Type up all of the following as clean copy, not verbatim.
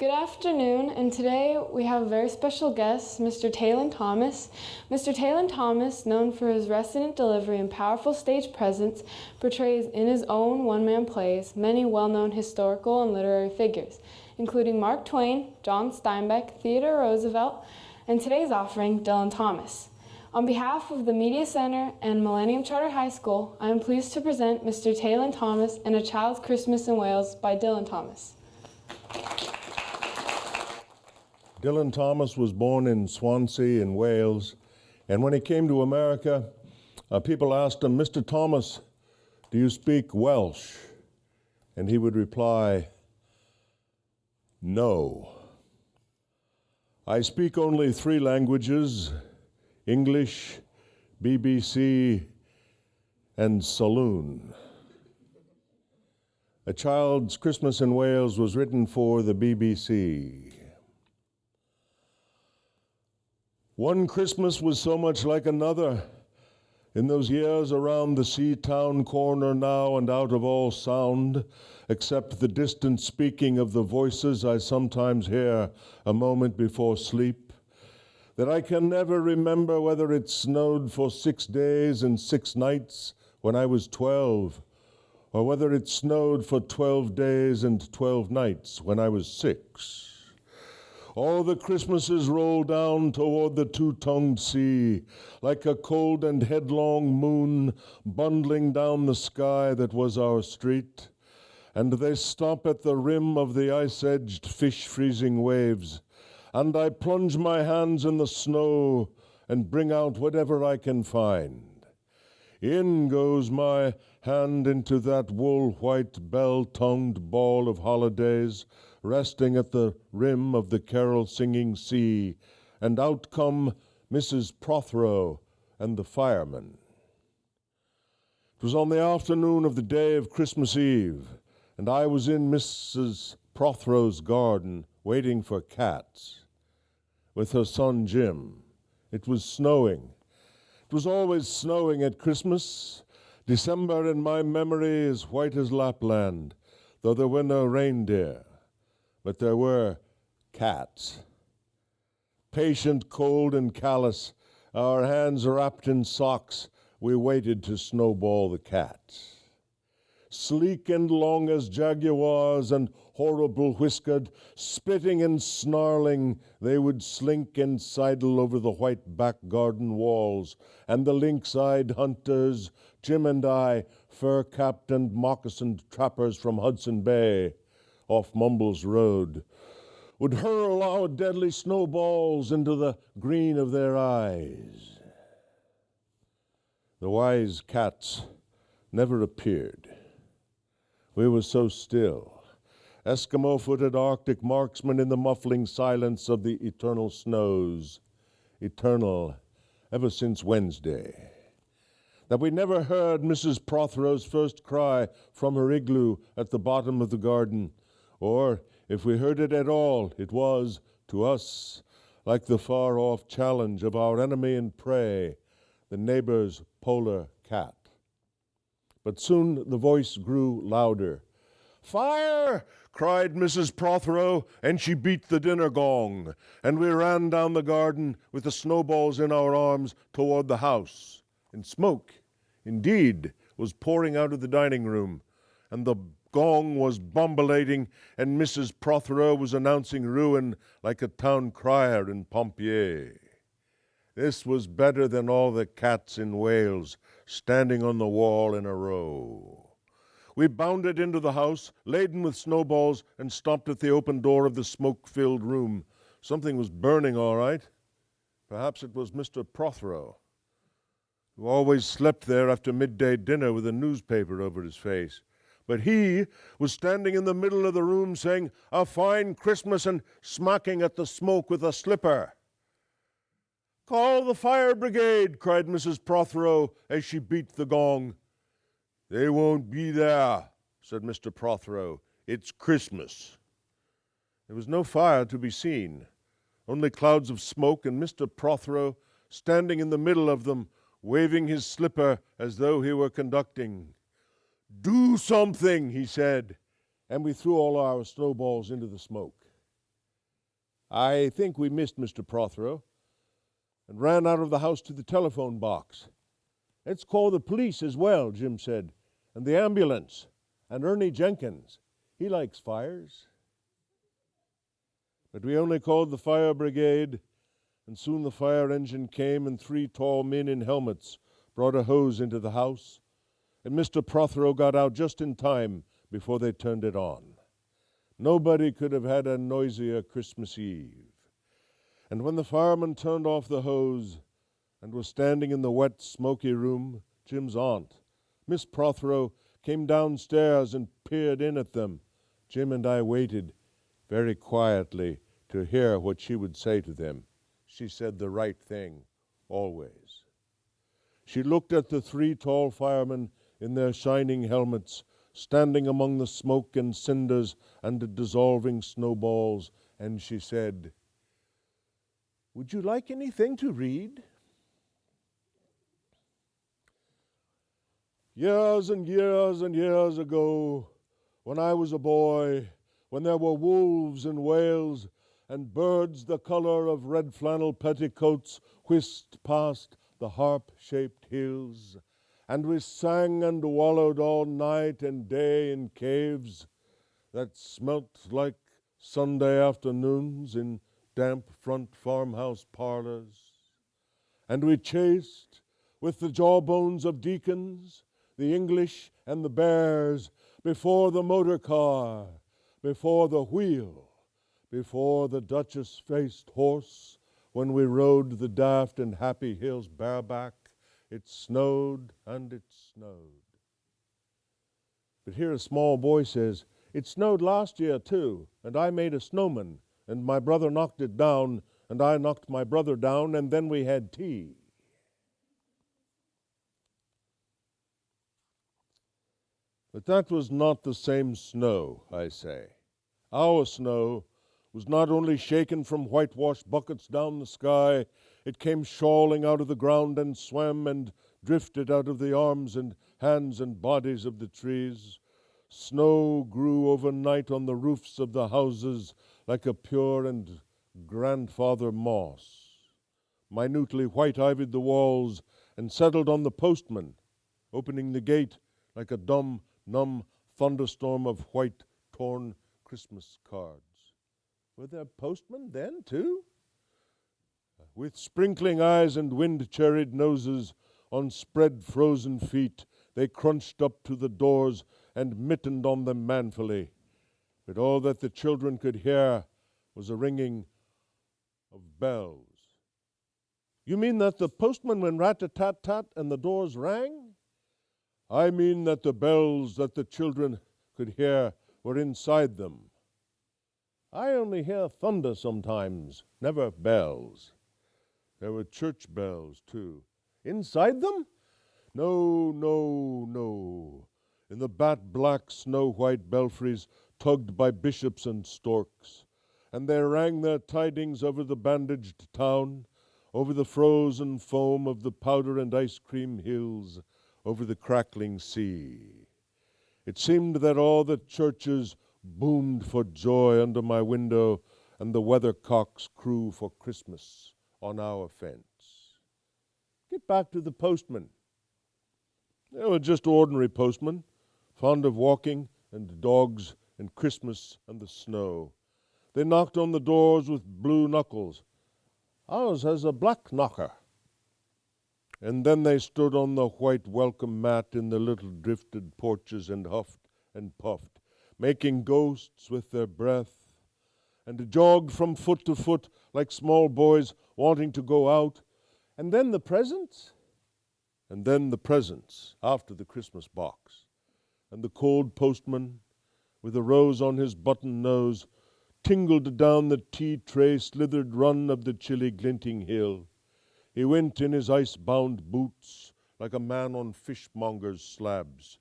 Good afternoon, and today we have a very special guest, Mr. Taelen Thomas. Mr. Taelen Thomas, known for his resonant delivery and powerful stage presence, portrays in his own one-man plays many well-known historical and literary figures, including Mark Twain, John Steinbeck, Theodore Roosevelt, and today's offering, Taelen Thomas. On behalf of the Media Center and Millennium Charter High School, I am pleased to present Mr. Taelen Thomas and A Child's Christmas in Wales by Taelen Thomas. Taelen Thomas was born in Swansea in Wales, and when he came to America, people asked him, "Mr. Thomas, do you speak Welsh?" And he would reply, "No. I speak only 3 languages, English, BBC, and saloon." A Child's Christmas in Wales was written for the BBC. One Christmas was so much like another. In those years around the sea-town corner now and out of all sound, except the distant speaking of the voices I sometimes hear a moment before sleep, that I can never remember whether it snowed for 6 days and 6 nights when I was 12, or whether it snowed for 12 days and 12 nights when I was 6. All the Christmases rolled down toward the two-tongued sea, like a cold and headlong moon bundling down the sky that was our street, and they stop at the rim of the ice-edged, fish-freezing waves, and I plunge my hands in the snow and bring out whatever I can find. In goes my hand into that wool-white, bell-tongued ball of holidays, resting at the rim of the carol-singing sea, and out come Mrs. Prothero and the fireman. It was on the afternoon of the day of Christmas Eve, and I was in Mrs. Prothero's garden waiting for cats with her son Jim. It was snowing. It was always snowing at Christmas. December in my memory is white as Lapland, though there were no reindeer. But there were cats. Patient, cold, and callous, our hands wrapped in socks, we waited to snowball the cats. Sleek and long as jaguars and horrible-whiskered, spitting and snarling, they would slink and sidle over the white back garden walls, and the lynx-eyed hunters, Jim and I, fur-capped and moccasined trappers from Hudson Bay, off Mumbles Road, would hurl our deadly snowballs into the green of their eyes. The wise cats never appeared. We were so still, Eskimo-footed Arctic marksmen in the muffling silence of the eternal snows, eternal ever since Wednesday, that we never heard Mrs. Prothero's first cry from her igloo at the bottom of the garden, or, if we heard it at all, it was, to us, like the far-off challenge of our enemy and prey, the neighbor's polar cat. But soon the voice grew louder. "Fire!" cried Mrs. Prothero, and she beat the dinner gong, and we ran down the garden with the snowballs in our arms toward the house. And smoke, indeed, was pouring out of the dining room, and the gong was bombulating, and Mrs. Prothero was announcing ruin like a town crier in Pompier. This was better than all the cats in Wales standing on the wall in a row. We bounded into the house, laden with snowballs, and stopped at the open door of the smoke-filled room. Something was burning, all right. Perhaps it was Mr. Prothero, who always slept there after midday dinner with a newspaper over his face. But he was standing in the middle of the room saying, "A fine Christmas," and smacking at the smoke with a slipper. "Call the fire brigade," cried Mrs. Prothero as she beat the gong. "They won't be there," said Mr. Prothero. "It's Christmas." There was no fire to be seen, only clouds of smoke, and Mr. Prothero standing in the middle of them, waving his slipper as though he were conducting. "Do something," he said, and we threw all our snowballs into the smoke. I think we missed Mr. Prothero, and ran out of the house to the telephone box. Let's call the police as well, Jim said, and the ambulance, and Ernie Jenkins. He likes fires. But we only called the fire brigade, and soon the fire engine came, and 3 tall men in helmets brought a hose into the house, and Mr. Prothero got out just in time before they turned it on. Nobody could have had a noisier Christmas Eve. And when the fireman turned off the hose and was standing in the wet, smoky room, Jim's aunt, Miss Prothero, came downstairs and peered in at them. Jim and I waited very quietly to hear what she would say to them. She said the right thing, always. She looked at the 3 tall firemen in their shining helmets, standing among the smoke and cinders and the dissolving snowballs, and she said, "Would you like anything to read?" Years and years and years ago, when I was a boy, when there were wolves in Wales and birds the color of red flannel petticoats whisked past the harp-shaped hills, and we sang and wallowed all night and day in caves that smelt like Sunday afternoons in damp front farmhouse parlors. And we chased, with the jawbones of deacons, the English and the bears, before the motor car, before the wheel, before the Duchess-faced horse, when we rode the daft and happy hills bareback. It snowed and it snowed. But here a small boy says, "It snowed last year too, and I made a snowman, and my brother knocked it down, and I knocked my brother down, and then we had tea." But that was not the same snow, I say. Our snow was not only shaken from whitewashed buckets down the sky, it came shawling out of the ground and swam and drifted out of the arms and hands and bodies of the trees. Snow grew overnight on the roofs of the houses like a pure and grandfather moss. Minutely white-ivied the walls and settled on the postman, opening the gate like a dumb, numb thunderstorm of white, torn Christmas cards. Were there postmen then, too? With sprinkling eyes and wind-cherried noses, on spread frozen feet, they crunched up to the doors and mittened on them manfully. But all that the children could hear was a ringing of bells. "You mean that the postman went rat-a-tat-tat and the doors rang?" "I mean that the bells that the children could hear were inside them." "I only hear thunder sometimes, never bells." There were church bells, too. "Inside them?" "No, no, no. In the bat-black, snow-white belfries tugged by bishops and storks. And they rang their tidings over the bandaged town, over the frozen foam of the powder and ice cream hills, over the crackling sea. It seemed that all the churches boomed for joy under my window, and the weathercocks crew for Christmas on our fence. Get back to the postmen. They were just ordinary postmen, fond of walking and dogs and Christmas and the snow. They knocked on the doors with blue knuckles. "Ours has a black knocker." And then they stood on the white welcome mat in the little drifted porches and huffed and puffed, making ghosts with their breath, and jogged from foot to foot like small boys wanting to go out. And then the presents? And then the presents after the Christmas box. And the cold postman, with a rose on his button nose, tingled down the tea-tray slithered run of the chilly glinting hill. He went in his ice-bound boots like a man on fishmonger's slabs.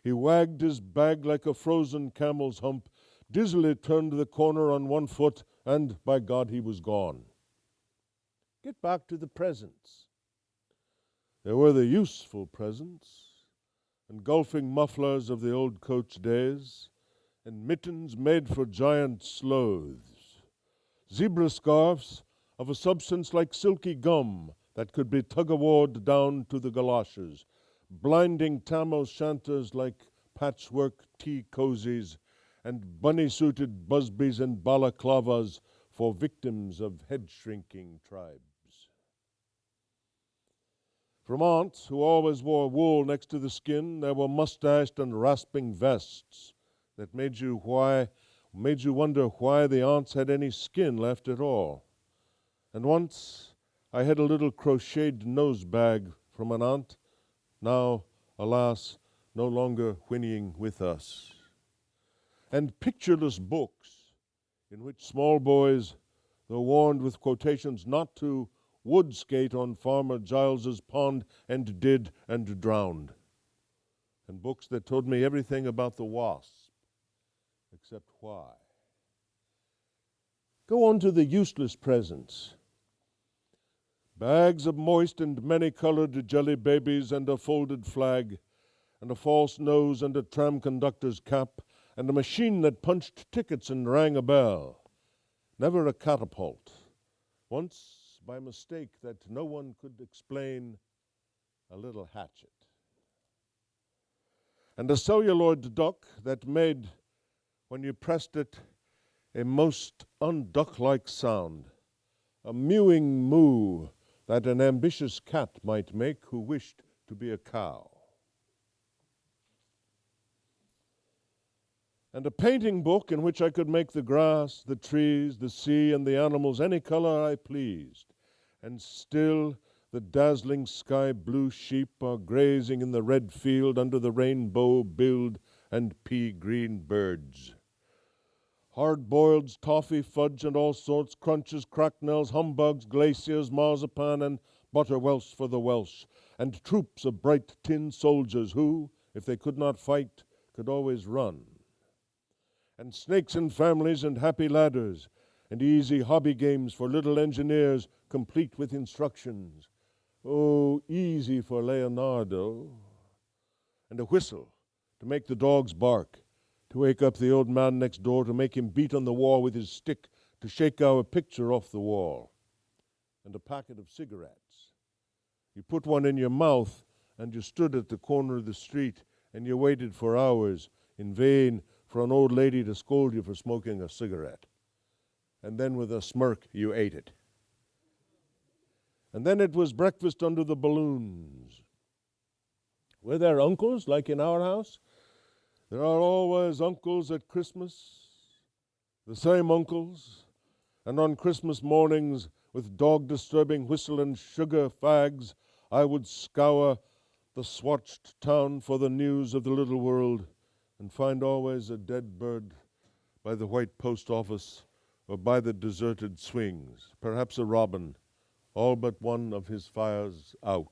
He wagged his bag like a frozen camel's hump, dizzily turned the corner on one foot, and, by God, he was gone. Get back to the presents. There were the useful presents, engulfing mufflers of the old coach days, and mittens made for giant sloths, zebra scarfs of a substance like silky gum that could be tug-of-warred down to the galoshes, blinding tam-o'-shanters like patchwork tea cozies, and bunny-suited busbies and balaclavas for victims of head-shrinking tribes. From aunts who always wore wool next to the skin, there were mustached and rasping vests that made you wonder why the aunts had any skin left at all. And once I had a little crocheted nose bag from an aunt, now, alas, no longer whinnying with us. And pictureless books in which small boys, though warned with quotations not to wood skate on Farmer Giles's pond and did and drowned. And books that told me everything about the wasp, except why. Go on to the useless presents. Bags of moist and many-colored jelly babies and a folded flag, and a false nose and a tram conductor's cap, and a machine that punched tickets and rang a bell. Never a catapult. Once, by mistake that no one could explain, a little hatchet. And a celluloid duck that made, when you pressed it, a most unduck-like sound, a mewing moo that an ambitious cat might make who wished to be a cow. And a painting book in which I could make the grass, the trees, the sea, and the animals any color I pleased. And still the dazzling sky-blue sheep are grazing in the red field under the rainbow-billed and pea-green birds. Hard-boileds, toffee, fudge, and all sorts, crunches, cracknels, humbugs, glaciers, marzipan, and butterwelsh for the Welsh, and troops of bright tin soldiers who, if they could not fight, could always run. And snakes and families and happy ladders, and easy hobby games for little engineers, complete with instructions. Oh, easy for Leonardo. And a whistle to make the dogs bark, to wake up the old man next door, to make him beat on the wall with his stick, to shake our picture off the wall. And a packet of cigarettes. You put one in your mouth, and you stood at the corner of the street, and you waited for hours, in vain, for an old lady to scold you for smoking a cigarette. And then with a smirk, you ate it. And then it was breakfast under the balloons. Were there uncles like in our house? There are always uncles at Christmas, the same uncles, and on Christmas mornings, with dog-disturbing whistle and sugar fags, I would scour the swatched town for the news of the little world, and find always a dead bird by the white post office or by the deserted swings, perhaps a robin, all but one of his fires out.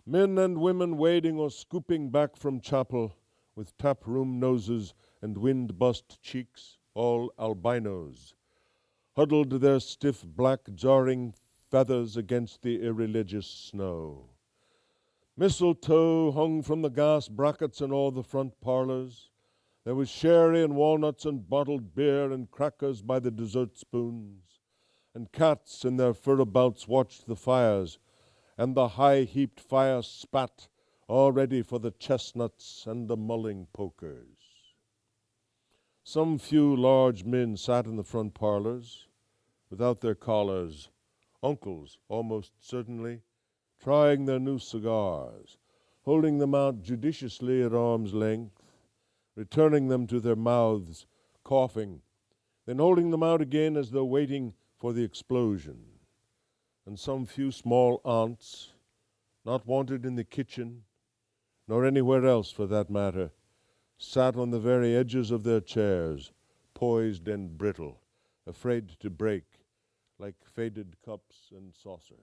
Men and women wading or scooping back from chapel with tap-room noses and wind-bust cheeks, all albinos, huddled their stiff black jarring feathers against the irreligious snow. Mistletoe hung from the gas brackets in all the front parlors. There was sherry and walnuts and bottled beer and crackers by the dessert spoons. And cats in their furabouts watched the fires, and the high-heaped fire spat, all ready for the chestnuts and the mulling pokers. Some few large men sat in the front parlors, without their collars, uncles almost certainly, trying their new cigars, holding them out judiciously at arm's length, returning them to their mouths, coughing, then holding them out again as though waiting for the explosion. And some few small aunts, not wanted in the kitchen, nor anywhere else for that matter, sat on the very edges of their chairs, poised and brittle, afraid to break, like faded cups and saucers.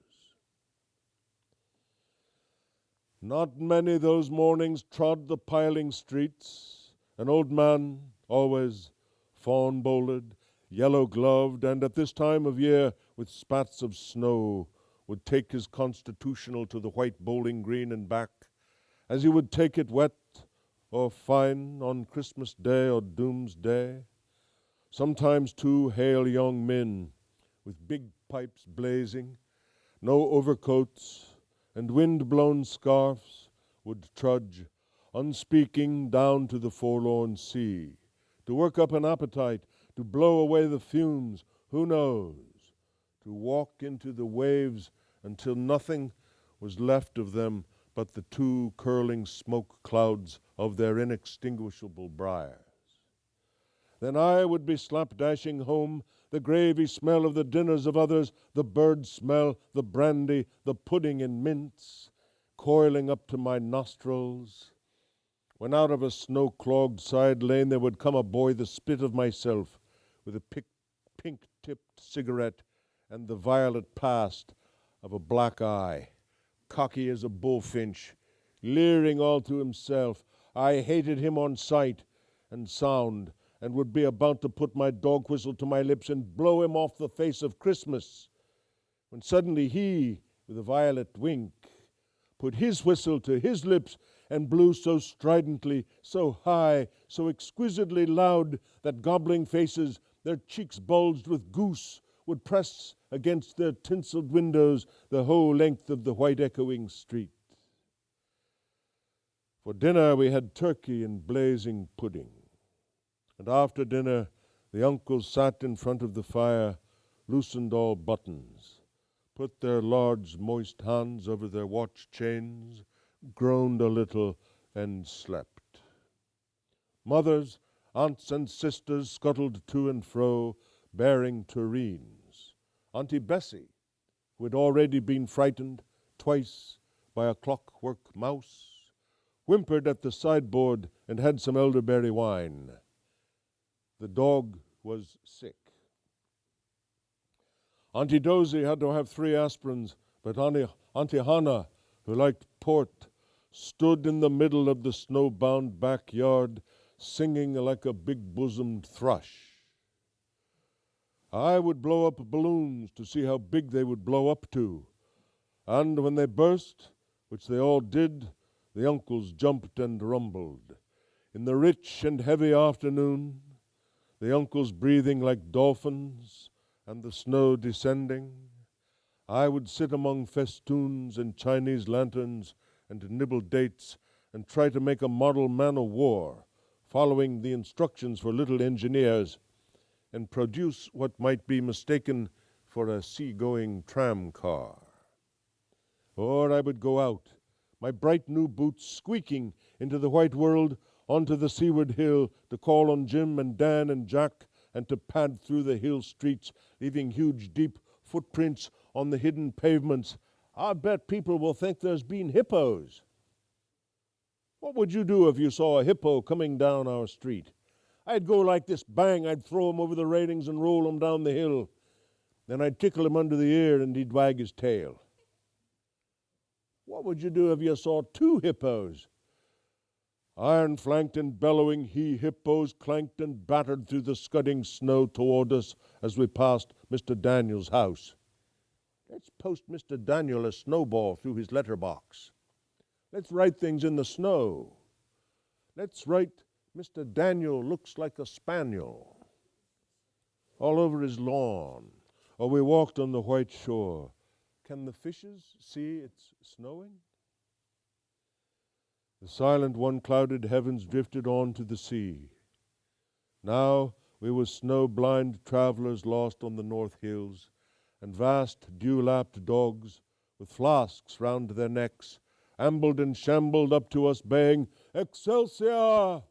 Not many those mornings trod the piling streets. An old man, always fawn-bowlered, yellow-gloved, and at this time of year with spats of snow, would take his constitutional to the white bowling green and back, as he would take it wet or fine on Christmas Day or Doomsday. Sometimes two hale young men with big pipes blazing, no overcoats, and wind-blown scarfs would trudge, unspeaking, down to the forlorn sea, to work up an appetite, to blow away the fumes, who knows, to walk into the waves until nothing was left of them but the two curling smoke clouds of their inextinguishable briars. Then I would be slapdashing home, the gravy smell of the dinners of others, the bird smell, the brandy, the pudding in mints, coiling up to my nostrils, when out of a snow-clogged side lane there would come a boy the spit of myself, with a pink-tipped cigarette and the violet past of a black eye, cocky as a bullfinch, leering all to himself. I hated him on sight and sound, and would be about to put my dog whistle to my lips and blow him off the face of Christmas, when suddenly he, with a violet wink, put his whistle to his lips and blew so stridently, so high, so exquisitely loud that gobbling faces, their cheeks bulged with goose, would press against their tinseled windows the whole length of the white echoing street. For dinner we had turkey and blazing pudding. And after dinner, the uncles sat in front of the fire, loosened all buttons, put their large moist hands over their watch chains, groaned a little, and slept. Mothers, aunts, and sisters scuttled to and fro, bearing tureens. Auntie Bessie, who had already been frightened twice by a clockwork mouse, whimpered at the sideboard and had some elderberry wine. The dog was sick. Auntie Dozy had to have 3 aspirins, but Auntie Hannah, who liked port, stood in the middle of the snow-bound backyard, singing like a big-bosomed thrush. I would blow up balloons to see how big they would blow up to, and when they burst, which they all did, the uncles jumped and rumbled. In the rich and heavy afternoon, the uncles breathing like dolphins, and the snow descending, I would sit among festoons and Chinese lanterns and nibble dates and try to make a model man-of-war, following the instructions for little engineers, and produce what might be mistaken for a sea-going tram car. Or I would go out, my bright new boots squeaking into the white world, onto the seaward hill, to call on Jim and Dan and Jack, and to pad through the hill streets, leaving huge, deep footprints on the hidden pavements. I bet people will think there's been hippos. What would you do if you saw a hippo coming down our street? I'd go like this, bang, I'd throw him over the railings and roll him down the hill. Then I'd tickle him under the ear and he'd wag his tail. What would you do if you saw 2 hippos? Iron-flanked and bellowing he-hippos clanked and battered through the scudding snow toward us as we passed Mr. Daniel's house. Let's post Mr. Daniel a snowball through his letterbox. Let's write things in the snow. Let's write, Mr. Daniel looks like a spaniel, all over his lawn. Or we walked on the white shore. Can the fishes see it's snowing? The silent one-clouded heavens drifted on to the sea. Now we were snow-blind travelers lost on the north hills, and vast dew-lapped dogs, with flasks round their necks, ambled and shambled up to us, baying, "Excelsior!"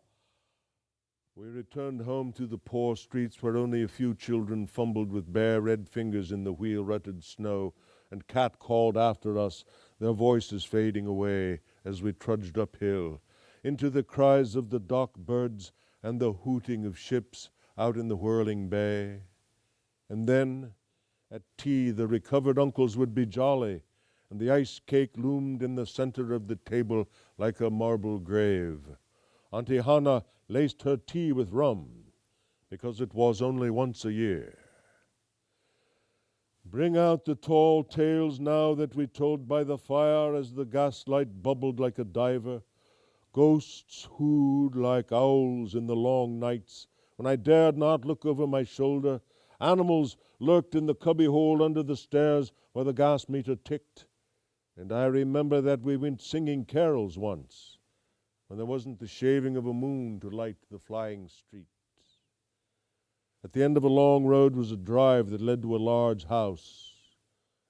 We returned home through the poor streets where only a few children fumbled with bare red fingers in the wheel-rutted snow, and cat called after us, their voices fading away as we trudged uphill, into the cries of the dock birds and the hooting of ships out in the whirling bay. And then, at tea, the recovered uncles would be jolly, and the ice cake loomed in the center of the table like a marble grave. Auntie Hannah laced her tea with rum, because it was only once a year. Bring out the tall tales now that we told by the fire as the gaslight bubbled like a diver. Ghosts hooed like owls in the long nights when I dared not look over my shoulder. Animals lurked in the cubbyhole under the stairs where the gas meter ticked. And I remember that we went singing carols once, when there wasn't the shaving of a moon to light the flying streets. At the end of a long road was a drive that led to a large house,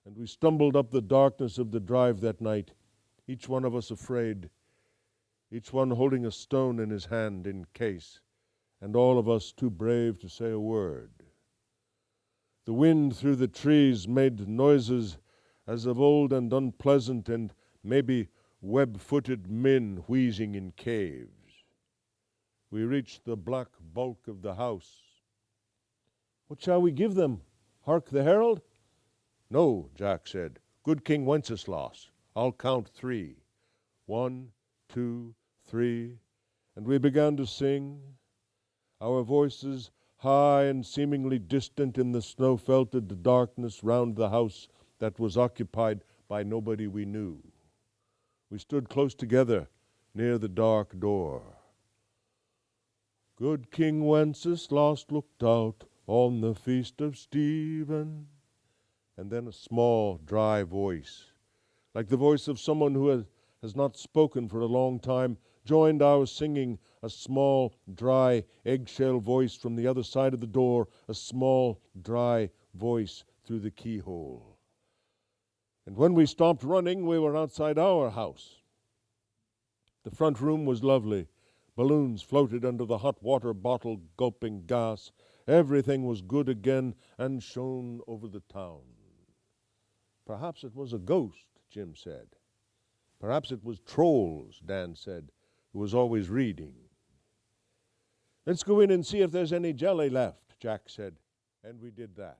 and we stumbled up the darkness of the drive that night, each one of us afraid, each one holding a stone in his hand in case, and all of us too brave to say a word. The wind through the trees made noises as of old and unpleasant, and maybe web-footed men wheezing in caves. We reached the black bulk of the house. "What shall we give them? Hark the herald?" "No," Jack said. "Good King Wenceslas. I'll count 3. 1, 2, 3. And we began to sing, our voices high and seemingly distant in the snow-felted darkness round the house that was occupied by nobody we knew. We stood close together near the dark door. Good King Wenceslas looked out on the feast of Stephen. And then a small, dry voice, like the voice of someone who has not spoken for a long time, joined our singing, a small, dry, eggshell voice from the other side of the door, a small, dry voice through the keyhole. And when we stopped running, we were outside our house. The front room was lovely. Balloons floated under the hot water bottle gulping gas. Everything was good again and shone over the town. Perhaps it was a ghost, Jim said. Perhaps it was trolls, Dan said, who was always reading. Let's go in and see if there's any jelly left, Jack said, and we did that.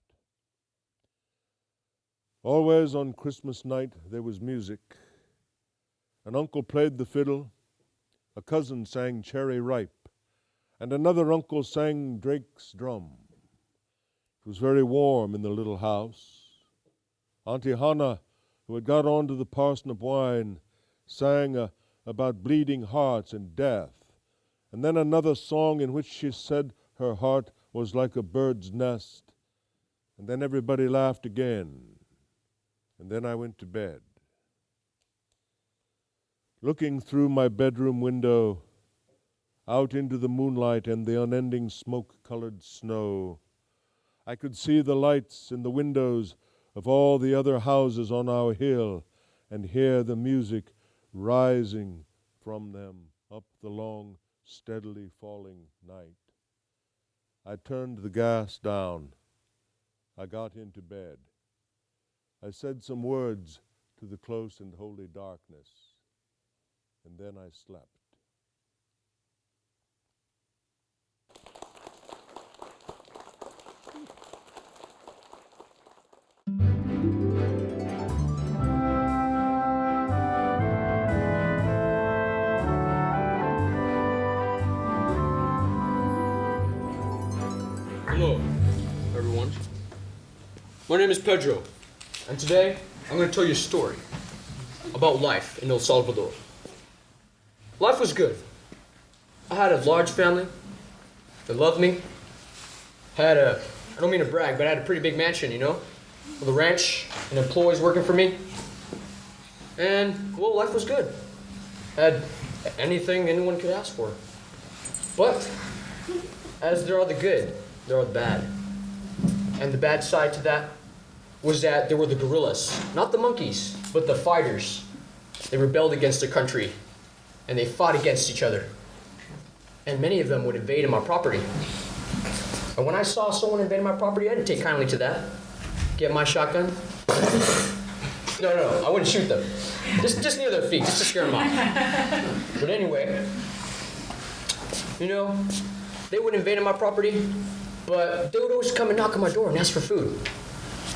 Always on Christmas night there was music. An uncle played the fiddle, a cousin sang Cherry Ripe, and another uncle sang Drake's Drum. It was very warm in the little house. Auntie Hannah, who had got on to the parsnip wine, sang about bleeding hearts and death, and then another song in which she said her heart was like a bird's nest, and then everybody laughed again, and then I went to bed. Looking through my bedroom window, out into the moonlight and the unending smoke-colored snow, I could see the lights in the windows of all the other houses on our hill and hear the music rising from them up the long, steadily falling night. I turned the gas down. I got into bed. I said some words to the close and holy darkness, and then I slept. Hello, everyone. My name is Pedro, and today I'm going to tell you a story about life in El Salvador. Life was good. I had a large family that loved me. I don't mean to brag, but I had a pretty big mansion, with a ranch and employees working for me. And, well, life was good. I had anything anyone could ask for. But, as there are the good, there are the bad. And the bad side to that was that there were the guerrillas, not the monkeys, but the fighters. They rebelled against their country, and they fought against each other. And many of them would invade my property. And when I saw someone invading my property, I didn't take kindly to that. Get my shotgun. No, I wouldn't shoot them. Just near their feet, just to scare them off. But anyway, they would invade my property, but they would always come and knock on my door and ask for food.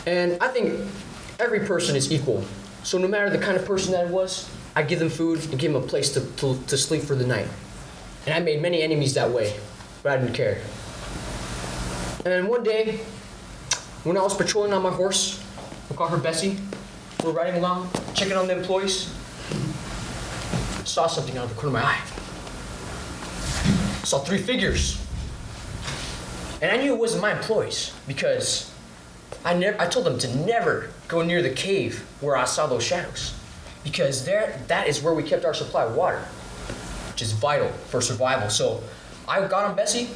And I think every person is equal. So no matter the kind of person that it was, I'd give them food and give them a place to sleep for the night. And I made many enemies that way, but I didn't care. And one day, when I was patrolling on my horse, I called her Bessie, we were riding along, checking on the employees, I saw something out of the corner of my eye. I saw 3 figures. And I knew it wasn't my employees because I told them to never go near the cave where I saw those shadows, because that is where we kept our supply of water, which is vital for survival. So I got on Bessie,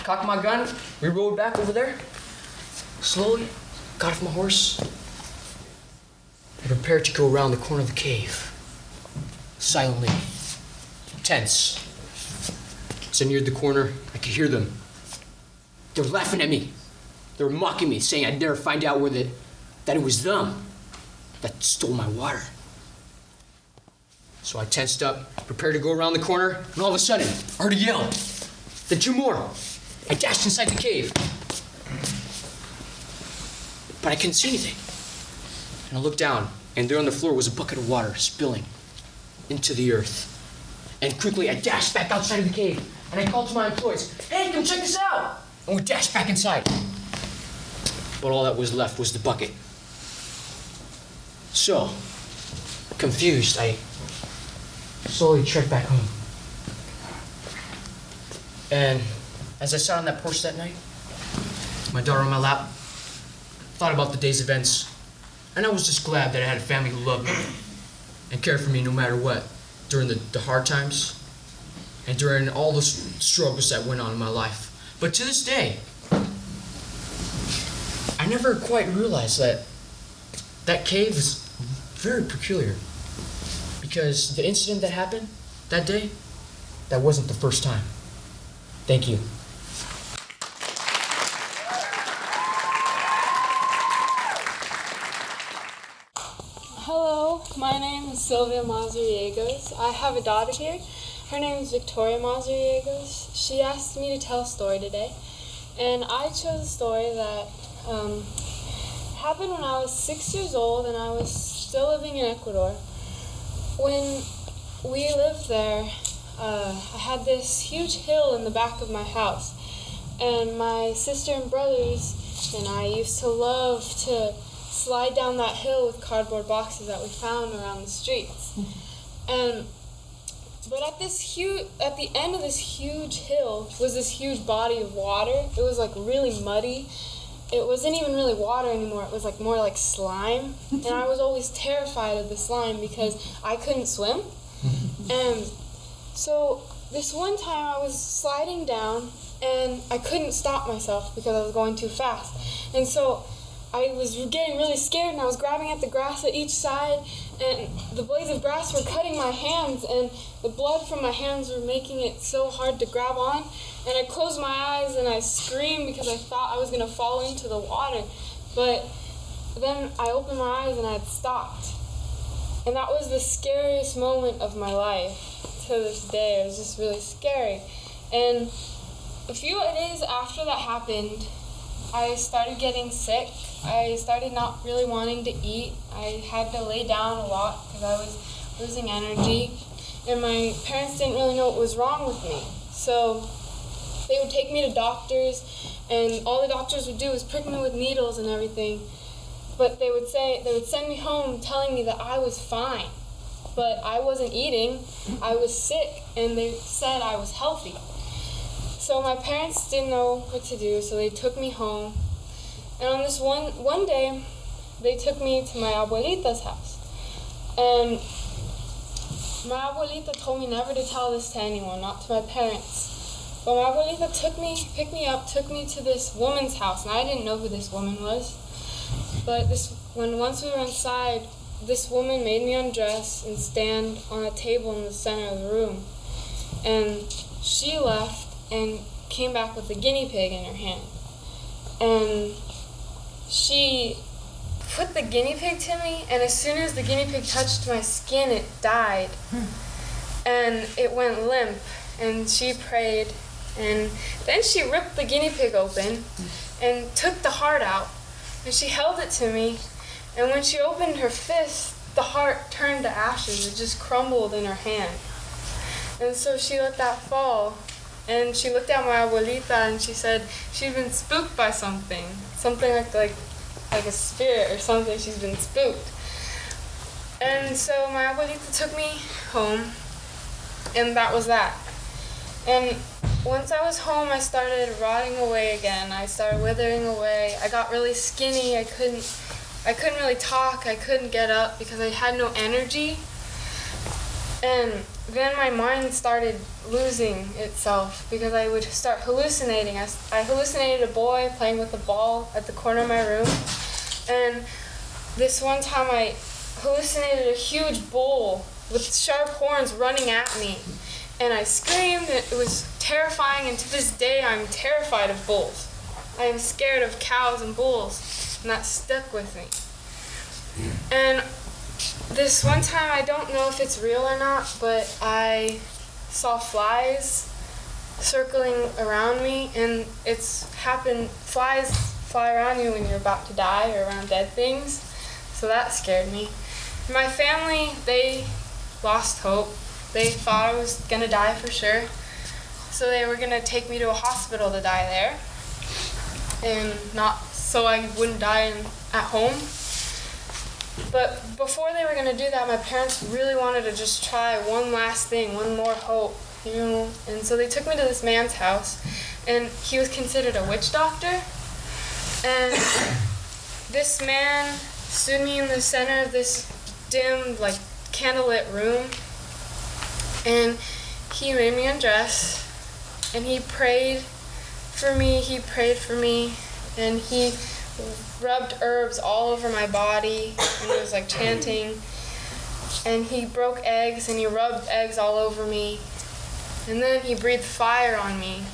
cocked my gun, we rode back over there, slowly got off my horse, and prepared to go around the corner of the cave, silently, tense. As I neared the corner, I could hear them. They were laughing at me. They were mocking me, saying I'd never find out that it was them that stole my water. So I tensed up, prepared to go around the corner, and all of a sudden, I heard a yell. Then two more. I dashed inside the cave. But I couldn't see anything. And I looked down, and there on the floor was a bucket of water spilling into the earth. And quickly, I dashed back outside of the cave, and I called to my employees, "Hey, come check this out!" And we dashed back inside. But all that was left was the bucket. So, confused, I slowly trekked back home. And as I sat on that porch that night, my daughter on my lap, thought about the day's events, and I was just glad that I had a family who loved me and cared for me no matter what, during the hard times and during all the struggles that went on in my life. But to this day, I never quite realized that cave is very peculiar, because the incident that happened that day, that wasn't the first time. Thank you. Hello, my name is Sylvia Mazariegos. I have a daughter here. Her name is Victoria Mazariegos. She asked me to tell a story today, and I chose a story that happened when I was 6 years old and I was still living in Ecuador. When we lived there, I had this huge hill in the back of my house, and my sister and brothers and I used to love to slide down that hill with cardboard boxes that we found around the streets. But at the end of this huge hill was this huge body of water. It was like really muddy. It wasn't even really water anymore. It was like more like slime. And I was always terrified of the slime because I couldn't swim. And so this one time I was sliding down and I couldn't stop myself because I was going too fast. And so I was getting really scared, and I was grabbing at the grass at each side, and the blades of grass were cutting my hands, and the blood from my hands were making it so hard to grab on. And I closed my eyes and I screamed because I thought I was going to fall into the water. But then I opened my eyes and I had stopped. And that was the scariest moment of my life to this day. It was just really scary. And a few days after that happened, I started getting sick. I started not really wanting to eat. I had to lay down a lot because I was losing energy. And my parents didn't really know what was wrong with me. So they would take me to doctors, and all the doctors would do was prick me with needles and everything. But they would send me home telling me that I was fine. But I wasn't eating. I was sick, and they said I was healthy. So my parents didn't know what to do, so they took me home. And on this one day, they took me to my abuelita's house. And my abuelita told me never to tell this to anyone, not to my parents. But my abuelita picked me up, took me to this woman's house, and I didn't know who this woman was. But once we were inside, this woman made me undress and stand on a table in the center of the room. And she left and came back with a guinea pig in her hand. And she put the guinea pig to me, and as soon as the guinea pig touched my skin, it died. And it went limp, and she prayed. And then she ripped the guinea pig open and took the heart out, and she held it to me. And when she opened her fist, the heart turned to ashes. It just crumbled in her hand. And so she let that fall. And she looked at my abuelita and she said she'd been spooked by something like a spirit or something. She's been spooked. And so my abuelita took me home, and that was that. And once I was home, I started rotting away again. I started withering away. I got really skinny. I couldn't really talk. I couldn't get up because I had no energy. And then my mind started losing itself because I would start hallucinating. I hallucinated a boy playing with a ball at the corner of my room. And this one time I hallucinated a huge bull with sharp horns running at me. And I screamed, and it was terrifying, and to this day I'm terrified of bulls. I am scared of cows and bulls, and that stuck with me. And this one time, I don't know if it's real or not, but I saw flies circling around me, and flies fly around you when you're about to die or around dead things, so that scared me. My family, they lost hope. They thought I was gonna die for sure, so they were gonna take me to a hospital to die there, and not so I wouldn't die at home. But before they were gonna do that, my parents really wanted to just try one last thing, one more hope, you know. And so they took me to this man's house, and he was considered a witch doctor. And this man stood me in the center of this dim, like candlelit room, and he made me undress, and he prayed for me, and he rubbed herbs all over my body, and he was like chanting, and he broke eggs, and he rubbed eggs all over me, and then he breathed fire on me,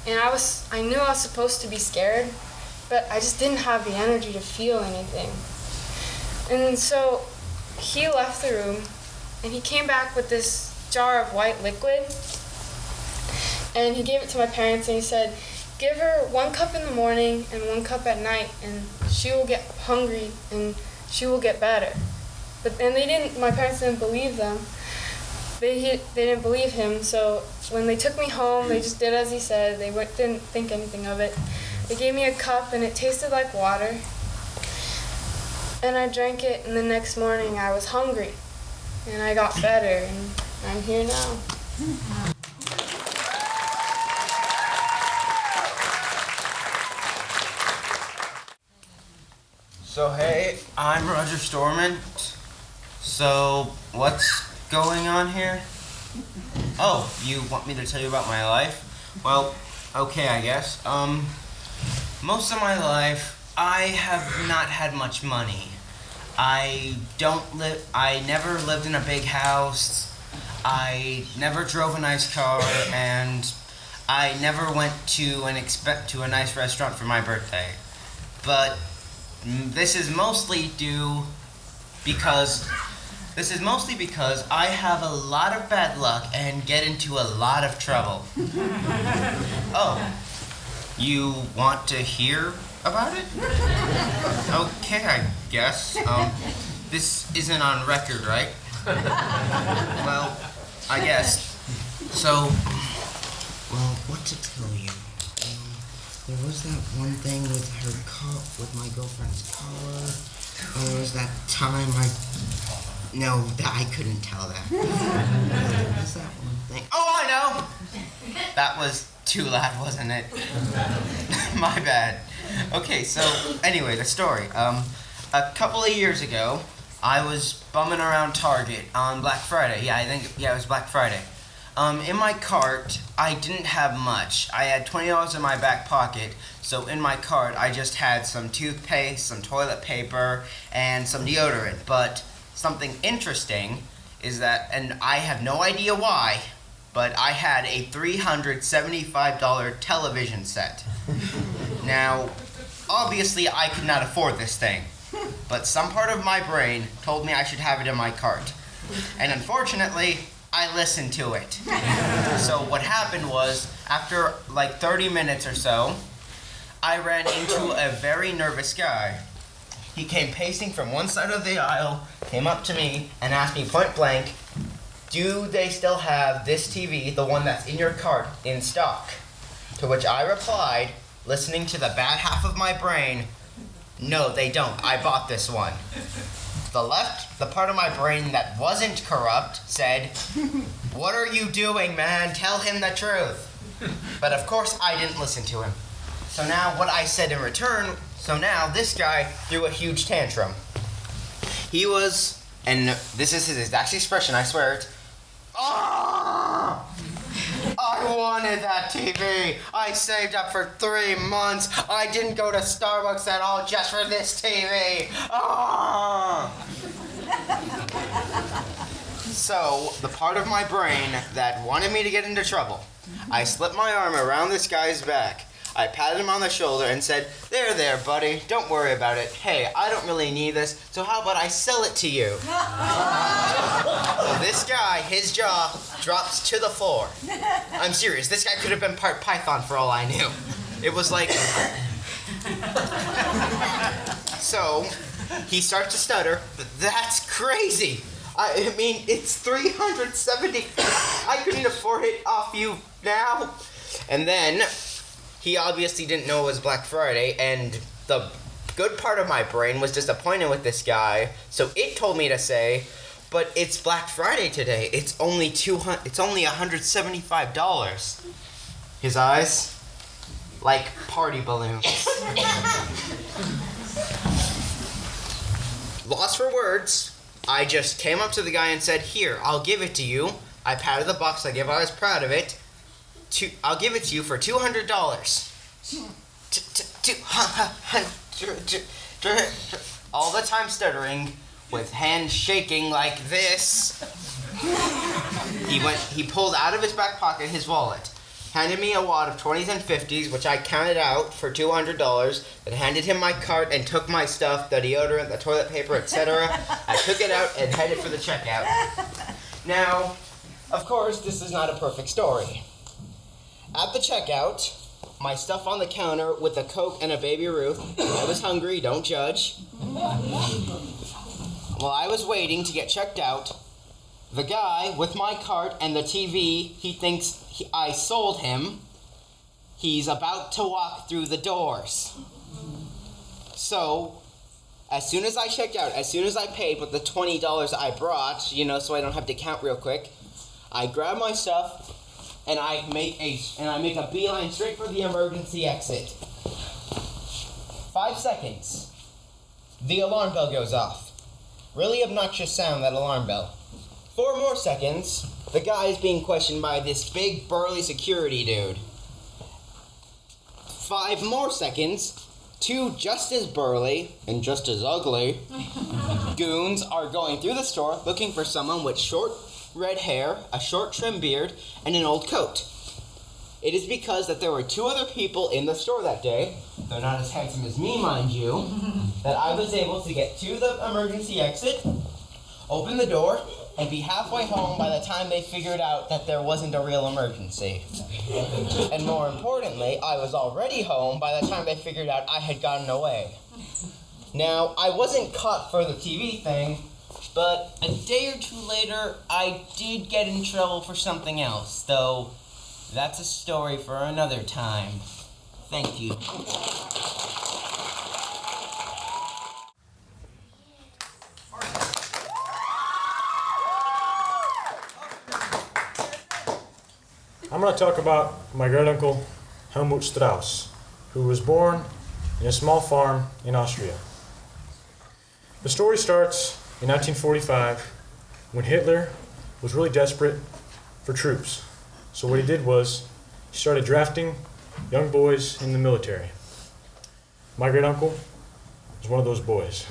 and I knew I was supposed to be scared, but I just didn't have the energy to feel anything. And so he left the room, and he came back with this jar of white liquid, and he gave it to my parents, and he said, give her 1 cup in the morning and 1 cup at night, and she will get hungry and she will get better. My parents didn't believe them. They didn't believe him, so when they took me home, they just did as he said. They didn't think anything of it. They gave me a cup, and it tasted like water, and I drank it, and the next morning I was hungry, and I got better, and I'm here now. So hey, I'm Roger Stormont. So what's going on here? Oh, you want me to tell you about my life? Well, okay, I guess. Most of my life, I have not had much money. I never lived in a big house. I never drove a nice car, and I never went to a nice restaurant for my birthday. But this is mostly because I have a lot of bad luck and get into a lot of trouble. Oh, you want to hear about it? Okay, I guess. This isn't on record, right? Well, I guess. So, well, what to tell you? There was that one thing with with my girlfriend's collar. There was that time I couldn't tell that. There was that one thing. Oh, I know! That was too loud, wasn't it? My bad. Okay, so anyway, the story. A couple of years ago, I was bumming around Target on Black Friday. It was Black Friday. In my cart, I didn't have much. I had $20 in my back pocket, so in my cart, I just had some toothpaste, some toilet paper, and some deodorant. But something interesting is that, and I have no idea why, but I had a $375 television set. Now, obviously, I could not afford this thing, but some part of my brain told me I should have it in my cart. And unfortunately, I listened to it. So what happened was, after like 30 minutes or so, I ran into a very nervous guy. He came pacing from one side of the aisle, came up to me, and asked me point blank, do they still have this TV, the one that's in your cart, in stock? To which I replied, listening to the bad half of my brain, no, they don't. I bought this one. The part of my brain that wasn't corrupt, said, what are you doing, man? Tell him the truth. But of course I didn't listen to him. So now what I said in return, so now this guy threw a huge tantrum. He was, and this is his exact expression, I swear it. Ah! I wanted that TV. I saved up for 3 months. I didn't go to Starbucks at all just for this TV. Ah! So, the part of my brain that wanted me to get into trouble, I slipped my arm around this guy's back. I patted him on the shoulder and said, there, buddy, don't worry about it. Hey, I don't really need this, so how about I sell it to you? So this guy, his jaw drops to the floor. I'm serious, this guy could have been part python for all I knew. It was like... So, he starts to stutter. That's crazy. I mean, it's $370. I couldn't afford it off you now. And then... He obviously didn't know it was Black Friday, and the good part of my brain was disappointed with this guy, so it told me to say, but it's Black Friday today. It's only $175. His eyes, like party balloons. Lost for words, I just came up to the guy and said, here, I'll give it to you. I patted the box like if I was proud of it. I'll give it to you for $200. All the time stuttering, with hands shaking like this. He pulled out of his back pocket his wallet, handed me a wad of 20s and 50s, which I counted out for $200, then handed him my cart and took my stuff, the deodorant, the toilet paper, etc. I took it out and headed for the checkout. Now, of course, this is not a perfect story. At the checkout, my stuff on the counter with a Coke and a Baby Ruth. I was hungry, don't judge. While I was waiting to get checked out, the guy with my cart and the TV, he thinks I sold him. He's about to walk through the doors. So, as soon as I checked out, as soon as I paid with the $20 I brought, so I don't have to count real quick, I grab my stuff, and I make a beeline straight for the emergency exit. 5 seconds. The alarm bell goes off. Really obnoxious sound, that alarm bell. 4 more seconds. The guy is being questioned by this big burly security dude. 5 more seconds. 2 just as burly and just as ugly goons are going through the store looking for someone with short red hair, a short trim beard, and an old coat. It is because that there were 2 other people in the store that day, they're not as handsome as me, mind you, that I was able to get to the emergency exit, open the door, and be halfway home by the time they figured out that there wasn't a real emergency. And more importantly, I was already home by the time they figured out I had gotten away. Now, I wasn't caught for the TV thing, but a day or 2 later, I did get in trouble for something else, though that's a story for another time. Thank you. I'm going to talk about my great-uncle Helmut Strauss, who was born in a small farm in Austria. The story starts in 1945, when Hitler was really desperate for troops. So what he did was, he started drafting young boys in the military. My great-uncle was one of those boys.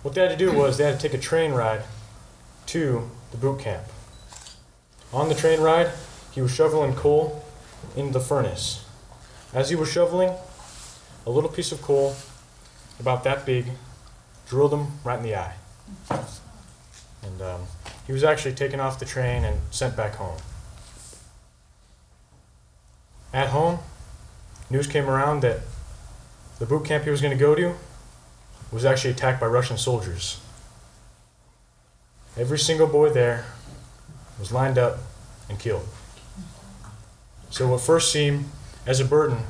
What they had to do was, they had to take a train ride to the boot camp. On the train ride, he was shoveling coal into the furnace. As he was shoveling, a little piece of coal, about that big, drilled him right in the eye. And he was actually taken off the train and sent back home. At home, news came around that the boot camp he was going to go to was actually attacked by Russian soldiers. Every single boy there was lined up and killed. So what first seemed as a burden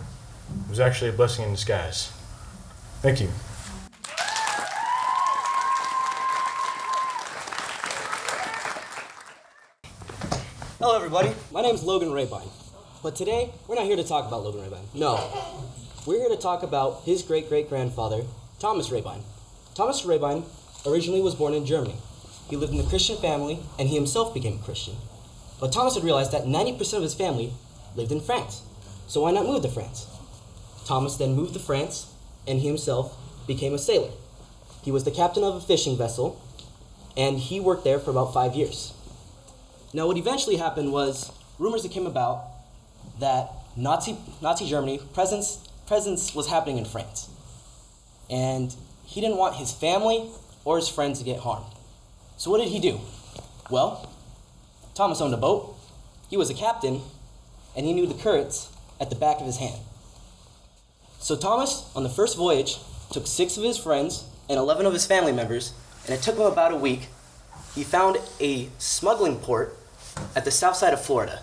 was actually a blessing in disguise. Thank you. Hello everybody. My name's Logan Rabine. But today, we're not here to talk about Logan Rabine. No. We're here to talk about his great-great-grandfather, Thomas Rabine. Thomas Rabine originally was born in Germany. He lived in a Christian family, and he himself became a Christian. But Thomas had realized that 90% of his family lived in France. So why not move to France? Thomas then moved to France, and he himself became a sailor. He was the captain of a fishing vessel, and he worked there for about 5 years. Now, what eventually happened was rumors that came about that Nazi Germany presence was happening in France. And he didn't want his family or his friends to get harmed. So what did he do? Well, Thomas owned a boat, he was a captain, and he knew the currents at the back of his hand. So Thomas, on the first voyage, took 6 of his friends and 11 of his family members, and it took him about a week. He found a smuggling port at the south side of Florida.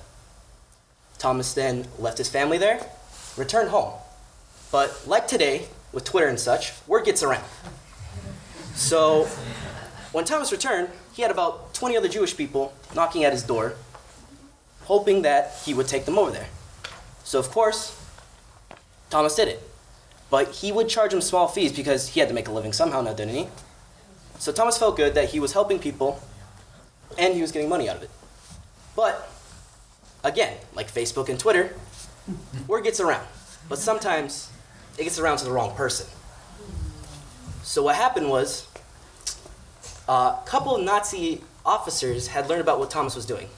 Thomas then left his family there, returned home. But like today, with Twitter and such, word gets around. So when Thomas returned, he had about 20 other Jewish people knocking at his door, hoping that he would take them over there. So of course, Thomas did it. But he would charge them small fees because he had to make a living somehow now, didn't he? So Thomas felt good that he was helping people and he was getting money out of it. But again, like Facebook and Twitter, word gets around. But sometimes it gets around to the wrong person. So what happened was, a couple of Nazi officers had learned about what Thomas was doing.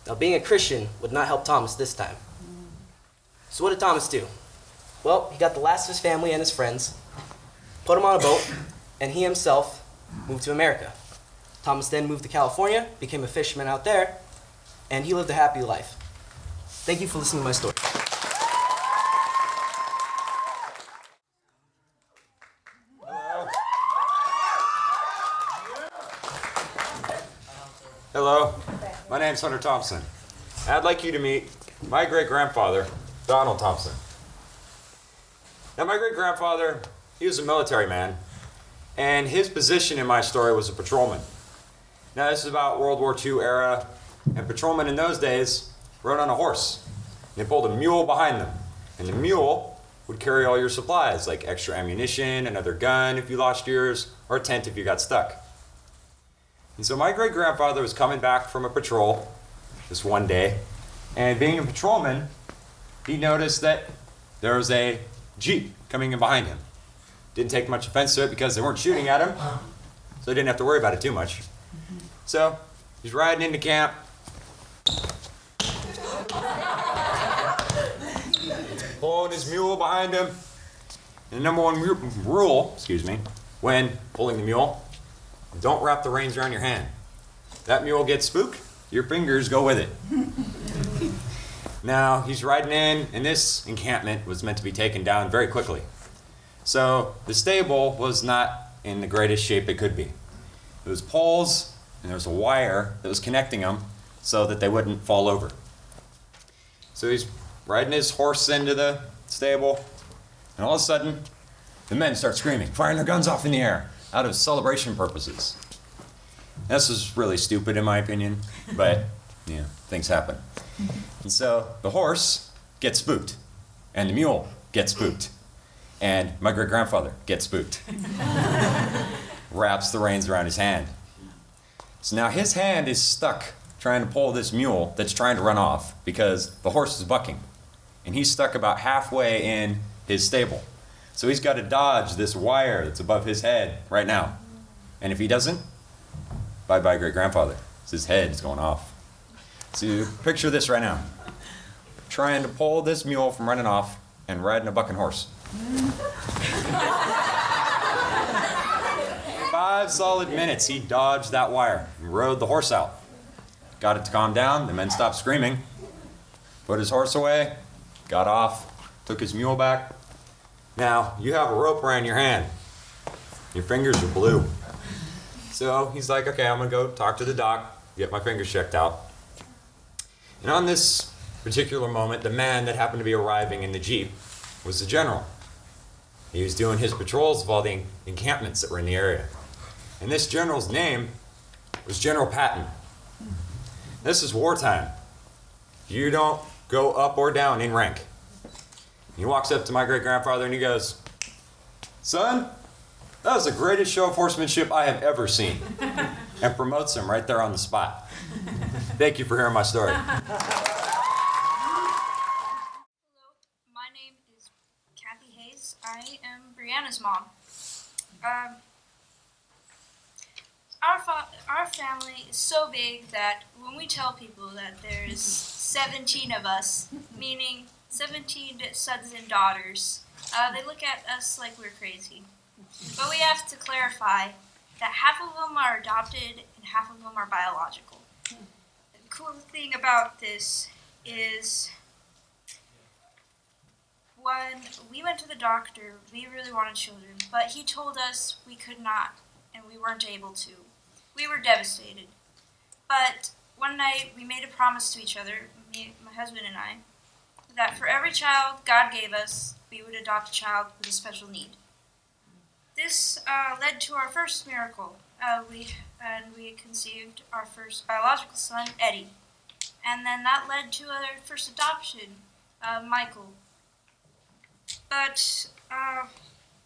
Now, being a Christian would not help Thomas this time. So what did Thomas do? Well, he got the last of his family and his friends, put them on a boat, and he himself moved to America. Thomas then moved to California, became a fisherman out there, and he lived a happy life. Thank you for listening to my story. Hello, my name's Hunter Thompson. I'd like you to meet my great-grandfather, Donald Thompson. Now, my great-grandfather, he was a military man, and his position in my story was a patrolman. Now, this is about World War II era, and patrolmen in those days rode on a horse. They pulled a mule behind them, and the mule would carry all your supplies, like extra ammunition, another gun if you lost yours, or a tent if you got stuck. And so my great-grandfather was coming back from a patrol this one day, and being a patrolman, he noticed that there was a Jeep coming in behind him. Didn't take much offense to it because they weren't shooting at him, so he didn't have to worry about it too much. So he's riding into camp, pulling his mule behind him. And the number one rule, when pulling the mule, don't wrap the reins around your hand. That mule gets spooked, your fingers go with it. Now, he's riding in, and this encampment was meant to be taken down very quickly. So the stable was not in the greatest shape it could be. It was poles, and there was a wire that was connecting them so that they wouldn't fall over. So he's riding his horse into the stable, and all of a sudden, the men start screaming, firing their guns off in the air, out of celebration purposes. This was really stupid in my opinion, but things happen. And so the horse gets spooked, and the mule gets spooked, and my great-grandfather gets spooked. Wraps the reins around his hand. So now his hand is stuck trying to pull this mule that's trying to run off because the horse is bucking. And he's stuck about halfway in his stable. So he's got to dodge this wire that's above his head right now. And if he doesn't, bye-bye great-grandfather. His head is going off. So picture this right now. Trying to pull this mule from running off and riding a bucking horse. 5 solid minutes he dodged that wire and rode the horse out. Got it to calm down, the men stopped screaming. Put his horse away, got off, took his mule back. Now, you have a rope around your hand. Your fingers are blue. So he's like, okay, I'm gonna go talk to the doc, get my fingers checked out. And on this particular moment, the man that happened to be arriving in the Jeep was the general. He was doing his patrols of all the encampments that were in the area. And this general's name was General Patton. This is wartime. You don't go up or down in rank. He walks up to my great-grandfather and he goes, "Son, that was the greatest show of horsemanship I have ever seen," and promotes him right there on the spot. Thank you for hearing my story. Hello, my name is Kathy Hayes. I am Brianna's mom. Our family is so big that when we tell people that there's 17 of us, meaning 17 sons and daughters, they look at us like we're crazy. But we have to clarify that half of them are adopted and half of them are biological. The cool thing about this is when we went to the doctor, we really wanted children, but he told us we could not and we weren't able to. We were devastated. But one night we made a promise to each other, my husband and I, that for every child God gave us, we would adopt a child with a special need. This led to our first miracle. We conceived our first biological son, Eddie. And then that led to our first adoption, Michael. But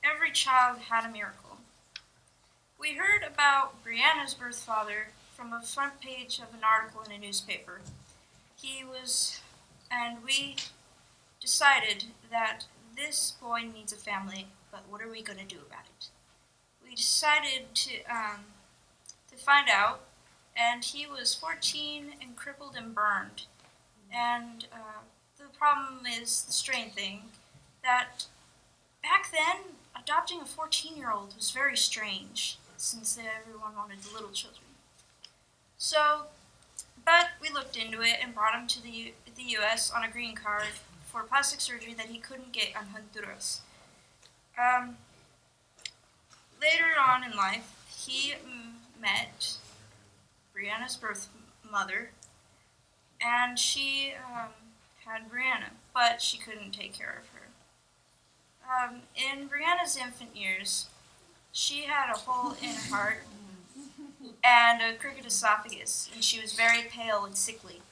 every child had a miracle. We heard about Brianna's birth father from a front page of an article in a newspaper. And we decided that this boy needs a family, but what are we going to do about it? We decided to find out, and he was 14 and crippled and burned. And the problem is the strain thing, that back then, adopting a 14-year-old was very strange, since everyone wanted the little children. But we looked into it and brought him to the U.S. on a green card for plastic surgery that he couldn't get on Honduras. Later on in life, he met Brianna's birth mother, and she had Brianna, but she couldn't take care of her. In Brianna's infant years, she had a hole in her heart and a crooked esophagus, and she was very pale and sickly.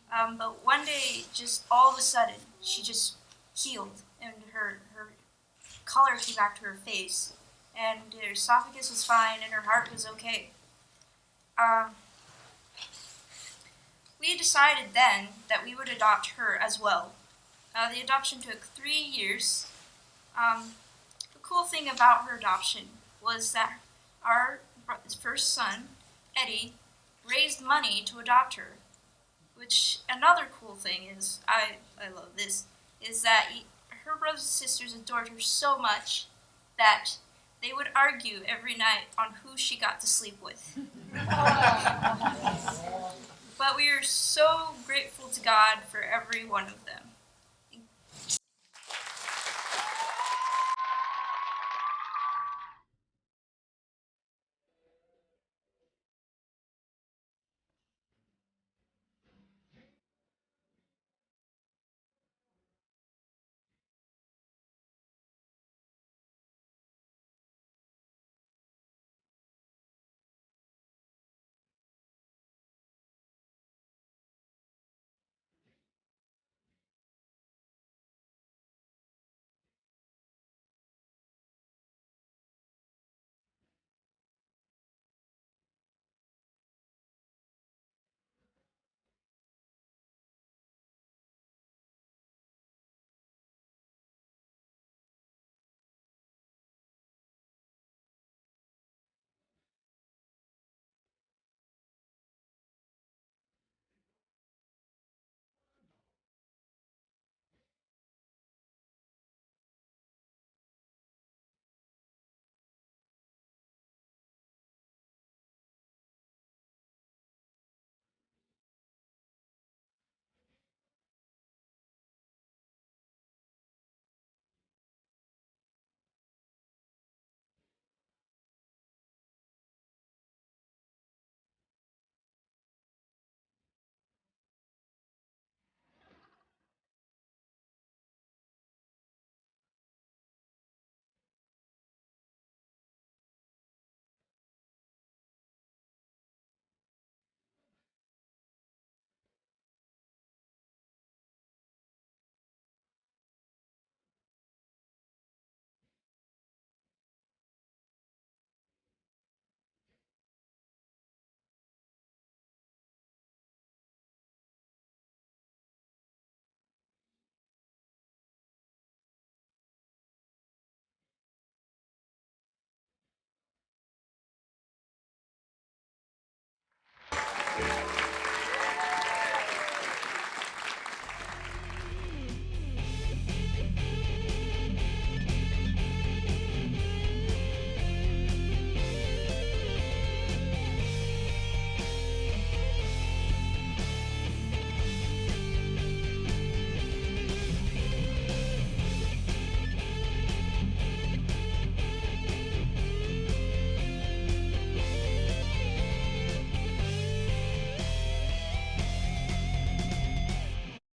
But one day, just all of a sudden, she just healed, and her color came back to her face, and her esophagus was fine, and her heart was okay. We decided then that we would adopt her as well. The adoption took 3 years. The cool thing about her adoption was that our first son, Eddie, raised money to adopt her. Which, another cool thing is, I love this, is that her brothers and sisters adored her so much that they would argue every night on who she got to sleep with. But we are so grateful to God for every one of them.